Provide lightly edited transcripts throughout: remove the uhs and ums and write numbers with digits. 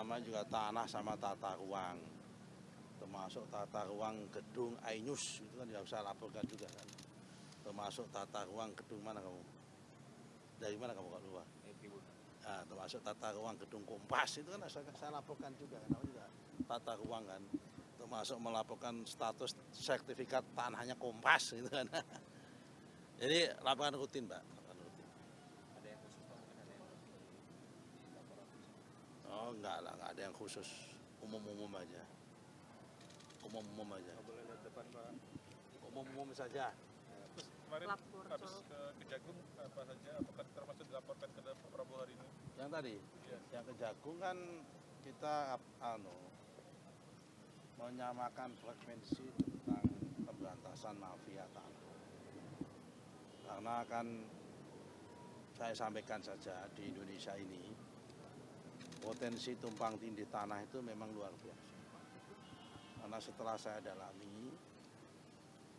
namanya juga tanah sama tata ruang, termasuk tata ruang gedung Ainus itu kan harus saya laporkan juga kan, termasuk tata ruang gedung mana kamu, dari mana kamu keluar? Nah, termasuk tata ruang gedung Kompas itu kan saya laporkan juga kan, namanya juga tata ruang kan, termasuk melaporkan status sertifikat tanahnya Kompas gitu kan. Jadi laporan rutin, Pak. Laporan rutin. Ada yang khusus Pak, mungkin ada yang laporan khusus? Oh enggak lah, enggak ada yang khusus, umum-umum aja. Umum-umum aja. Nggak boleh lihat depan Pak. Umum-umum saja. Terus kemarin Lapor habis soal- ke Kejagung apa saja, apakah termasuk dilaporkan ke Pak Prabowo hari ini? Yang tadi, Iya. yang Kejagung kan kita menyamakan frekuensi tentang pemberantasan mafia tanah. Karena kan saya sampaikan saja di Indonesia ini potensi tumpang tindih tanah itu memang luar biasa. Karena setelah saya dalami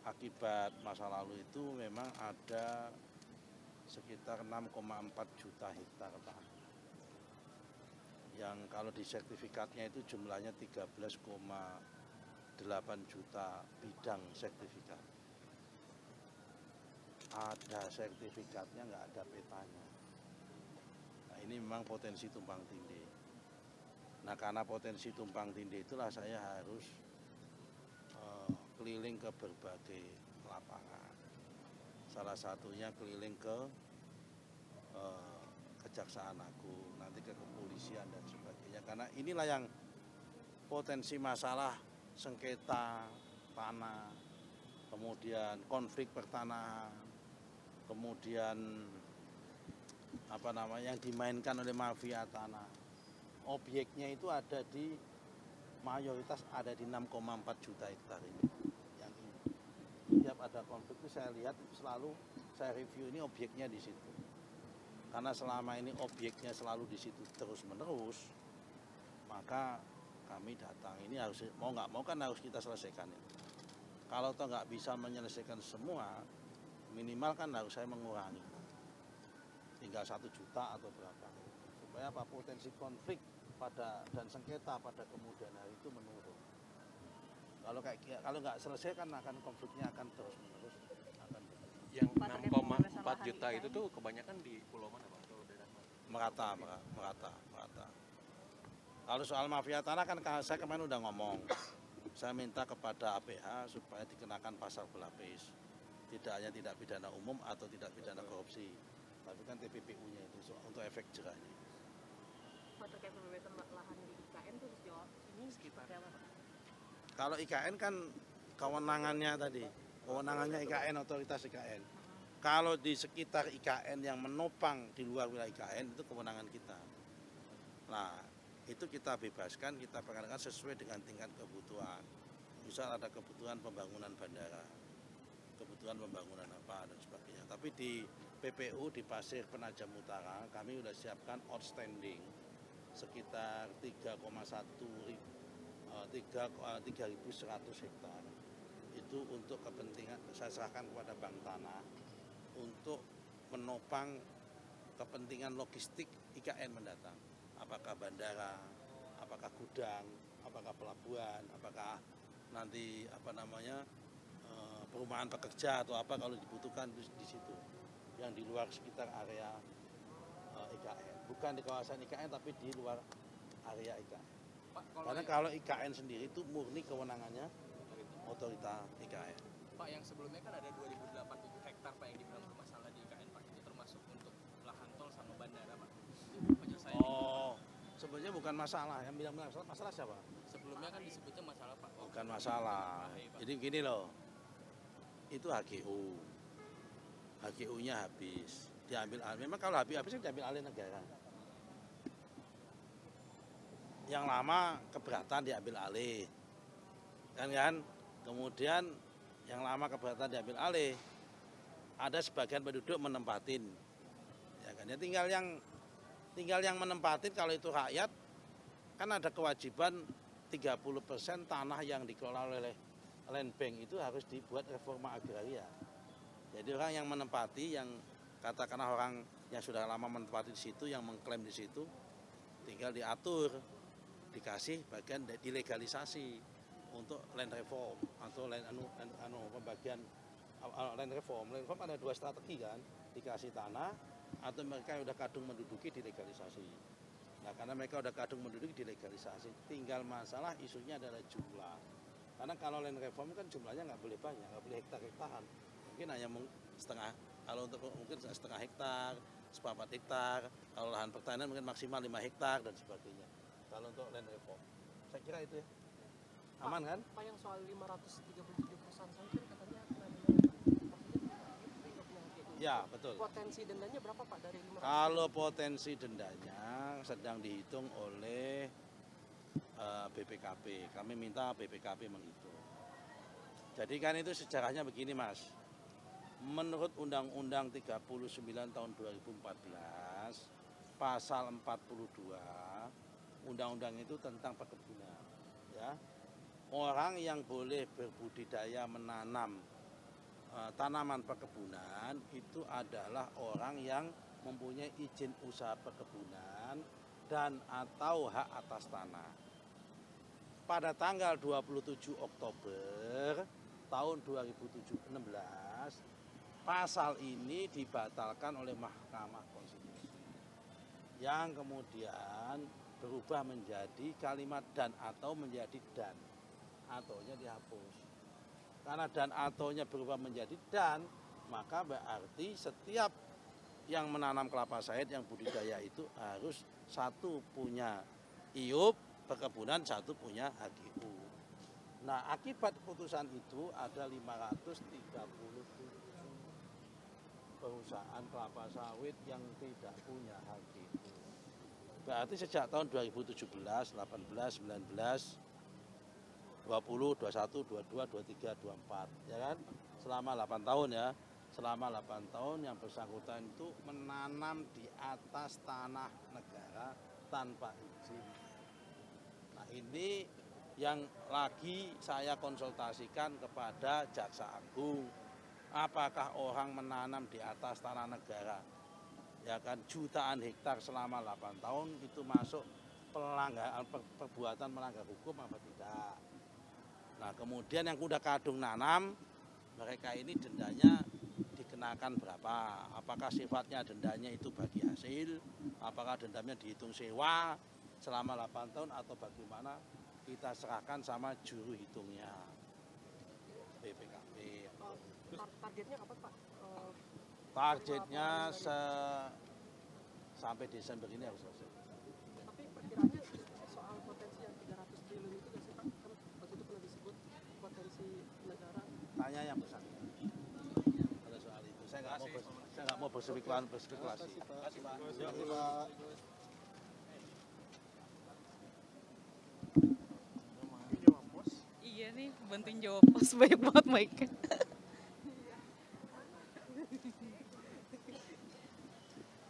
akibat masa lalu itu memang ada sekitar 6,4 juta hektar tanah yang kalau di sertifikatnya itu jumlahnya 13,8 juta bidang sertifikat. Ada sertifikatnya, nggak ada petanya. Nah ini memang potensi tumpang tindih. Nah karena potensi tumpang tindih itulah saya harus keliling ke berbagai lapangan. Salah satunya keliling ke Kejaksaan Agung, nanti ke kepolisian dan sebagainya. Karena inilah yang potensi masalah sengketa tanah, kemudian konflik pertanahan, kemudian yang dimainkan oleh mafia tanah. Objeknya itu ada di mayoritas ada di 6,4 juta hektar ini. Yang ini. Setiap ada konflik itu saya lihat itu selalu saya review ini objeknya di situ. Karena selama ini objeknya selalu di situ terus-menerus, maka kami datang ini harus mau nggak mau kan harus kita selesaikan ini. Kalau toh nggak bisa menyelesaikan semua, minimal kan harus saya mengurangi. Tinggal 1 juta atau berapa. Supaya apa potensi konflik dan sengketa pada kemudian hari itu menurun. Kalau nggak selesai kan akan konfliknya akan terus menerus. Yang Pak, terkait pembebasan 6,4 lahan juta IKN. itu tuh kebanyakan di pulau mana Pak? Atau daerah mana? Merata. Kalau soal mafia tanah kan saya kemarin udah ngomong. Saya minta kepada APH supaya dikenakan pasal berlapis. Tidak hanya tidak pidana umum atau tidak pidana korupsi, tapi kan TPPU-nya itu untuk efek jerahnya. Pak, terkait pembebasan lahan di IKN tuh sejauh ini sekitar apa Pak? Kalau IKN kan kewenangannya IKN, otoritas IKN. Kalau di sekitar IKN yang menopang di luar wilayah IKN itu kewenangan kita. Nah, itu kita bebaskan, kita perkenalkan sesuai dengan tingkat kebutuhan. Misal ada kebutuhan pembangunan bandara, kebutuhan pembangunan apa dan sebagainya. Tapi di PPU di Pasir Penajam Utara kami sudah siapkan outstanding sekitar 3.100 hektar. Itu untuk kepentingan saya serahkan kepada Bank Tanah untuk menopang kepentingan logistik IKN mendatang. Apakah bandara, apakah gudang, apakah pelabuhan, apakah nanti perumahan pekerja atau apa kalau dibutuhkan di situ. Yang di luar sekitar area IKN. Bukan di kawasan IKN tapi di luar area IKN. Pak, Karena kalau IKN sendiri itu murni kewenangannya otoritas IKN. Pak, yang sebelumnya kan ada 2087 hektar Pak yang dibilang bermasalah di IKN Pak. Itu termasuk untuk lahan tol sama bandara Pak. Penyelesaian Sebenarnya bukan masalah. Yang bilang masalah siapa? sebelumnya kan disebutnya masalah Pak. Bukan masalah. Jadi gini loh, itu HGU. HGU-nya habis, diambil alih. Memang kalau habis kan diambil alih negara. Yang lama keberatan diambil alih, kan? Kemudian yang lama keberatan diambil alih, ada sebagian penduduk menempatin, ya kan? Ya tinggal yang menempatin kalau itu rakyat, kan ada kewajiban 30% tanah yang dikelola oleh Land Bank itu harus dibuat reforma agraria. Jadi orang yang menempati, yang katakanlah orang yang sudah lama menempati di situ, yang mengklaim di situ, tinggal diatur dikasih bagian dilegalisasi untuk land reform atau land pembagian land reform. Land reform ada dua strategi kan, dikasih tanah atau mereka yang udah kadung menduduki dilegalisasi. Nah, karena mereka udah kadung menduduki dilegalisasi, tinggal masalah isunya adalah jumlah. Karena kalau land reform kan jumlahnya nggak boleh banyak, nggak boleh hektar-hektaran. Mungkin hanya setengah, kalau untuk mungkin setengah hektar, seperempat hektar, kalau lahan pertanian mungkin maksimal 5 hektar dan sebagainya. Kalau untuk land reform, saya kira itu ya. Aman kan? Pak, yang soal 537 perusahaan sawit kan katanya Ya, betul. potensi dendanya berapa Pak dari 500? Kalau potensi dendanya sedang dihitung oleh BPKP. Kami minta BPKP menghitung. Jadi kan itu sejarahnya begini Mas. Menurut Undang-Undang 39 tahun 2014, pasal 42, undang-undang itu tentang perkebunan. Ya. Orang yang boleh berbudidaya menanam tanaman perkebunan itu adalah orang yang mempunyai izin usaha perkebunan dan atau hak atas tanah. Pada tanggal 27 Oktober tahun 2016, pasal ini dibatalkan oleh Mahkamah Konstitusi. Yang kemudian berubah menjadi kalimat dan atau menjadi dan. Ataunya dihapus. Karena dan ataunya berubah menjadi dan, maka berarti setiap yang menanam kelapa sawit yang budidaya itu harus satu punya IUP perkebunan, satu punya HGU. Nah, akibat putusan itu ada 537 perusahaan kelapa sawit yang tidak punya HGU. Berarti sejak tahun 2017, 18, 19, 20, 21, 22, 23, 24, ya kan? Selama 8 tahun ya. Selama 8 tahun yang bersangkutan itu menanam di atas tanah negara tanpa izin. Nah, ini yang lagi saya konsultasikan kepada Jaksa Agung. Apakah orang menanam di atas tanah negara? Ya kan, jutaan hektar selama 8 tahun itu masuk pelanggaran perbuatan melanggar hukum apa tidak? Nah, kemudian yang udah kadung nanam, mereka ini dendanya dikenakan berapa? Apakah sifatnya dendanya itu bagi hasil? Apakah dendanya dihitung sewa selama 8 tahun atau bagaimana? Kita serahkan sama juru hitungnya BPKP. Targetnya kapan Pak? Targetnya sampai Desember ini harus selesai. Tapi perkiraannya soal potensi yang 300 triliun itu nggak sih Pak? Kan waktu itu pernah disebut potensi negara. Tanya yang bersangkutan. Pada soal itu saya nggak mau berspekulasi. Terima kasih, Pak. Terima kasih, Pak. Iya nih, bantuin jawab pos banyak banget Mike.